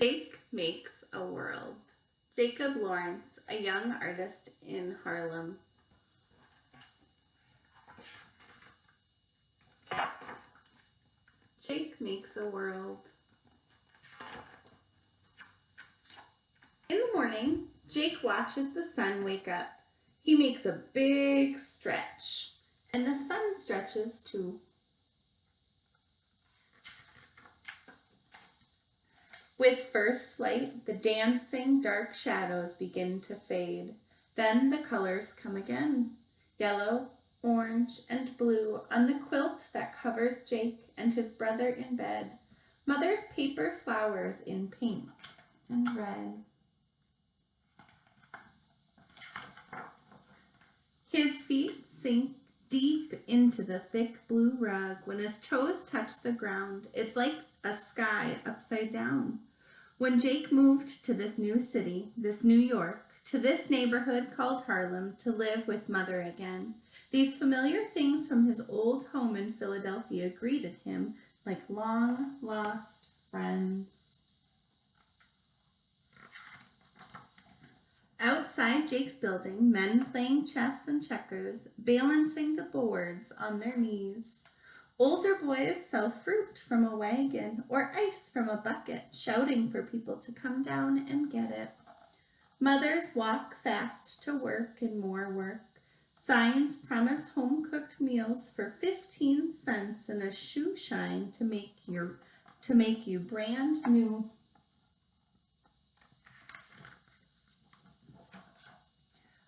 Jake makes a world. Jacob Lawrence, a young artist in Harlem. Jake makes a world. In the morning, Jake watches the sun wake up. He makes a big stretch, and the sun stretches too. With first light, the dancing dark shadows begin to fade. Then the colors come again. Yellow, orange, and blue on the quilt that covers Jake and his brother in bed. Mother's paper flowers in pink and red. His feet sink deep into the thick blue rug. When his toes touch the ground, it's like a sky upside down. When Jake moved to this new city, this New York, to this neighborhood called Harlem, to live with Mother again, these familiar things from his old home in Philadelphia greeted him like long-lost friends. Outside Jake's building, men playing chess and checkers, balancing the boards on their knees. Older boys sell fruit from a wagon or ice from a bucket, shouting for people to come down and get it. Mothers walk fast to work and more work. Signs promise home-cooked meals for 15 cents and a shoe shine to make you brand new.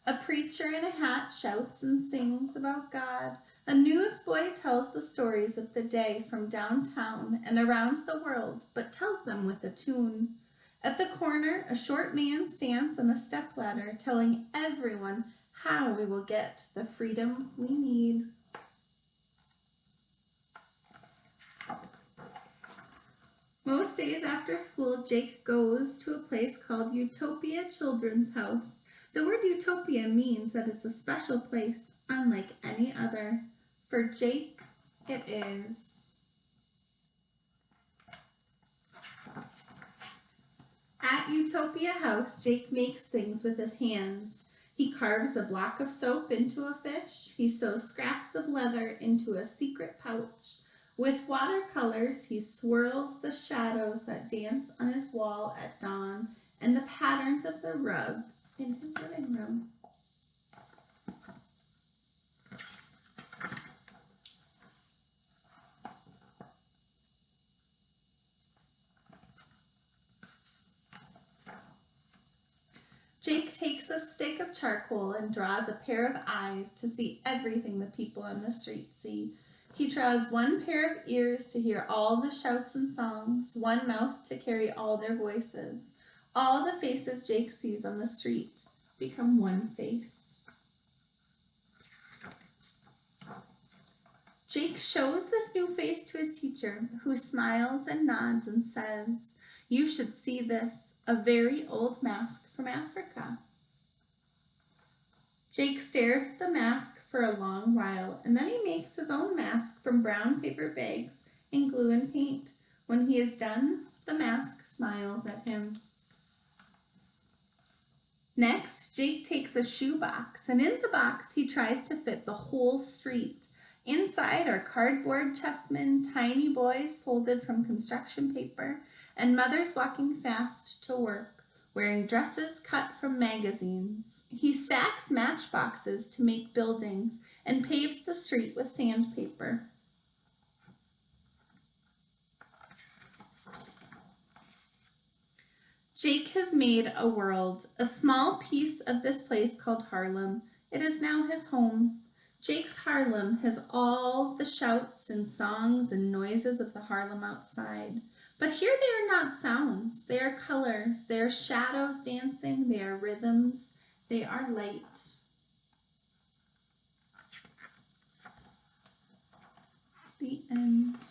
A preacher in a hat shouts and sings about God. A newsboy tells the stories of the day from downtown and around the world, but tells them with a tune. At the corner, a short man stands on a stepladder, telling everyone how we will get the freedom we need. Most days after school, Jake goes to a place called Utopia Children's House. The word utopia means that it's a special place, unlike any other. For Jake, it is. At Utopia House, Jake makes things with his hands. He carves a block of soap into a fish. He sews scraps of leather into a secret pouch. With watercolors, he swirls the shadows that dance on his wall at dawn and the patterns of the rug in his living room. Jake takes a stick of charcoal and draws a pair of eyes to see everything the people on the street see. He draws one pair of ears to hear all the shouts and songs, one mouth to carry all their voices. All the faces Jake sees on the street become one face. Jake shows this new face to his teacher, who smiles and nods and says, "You should see this, a very old mask from Africa." Jake stares at the mask for a long while, and then he makes his own mask from brown paper bags and glue and paint. When he is done, the mask smiles at him. Next, Jake takes a shoe box, and in the box he tries to fit the whole street. Inside are cardboard chessmen, tiny boys folded from construction paper, and mothers walking fast to work, wearing dresses cut from magazines. He stacks matchboxes to make buildings and paves the street with sandpaper. Jake has made a world, a small piece of this place called Harlem. It is now his home. Jake's Harlem has all the shouts and songs and noises of the Harlem outside. But here they are not sounds, they are colors, they are shadows dancing, they are rhythms, they are light. The end.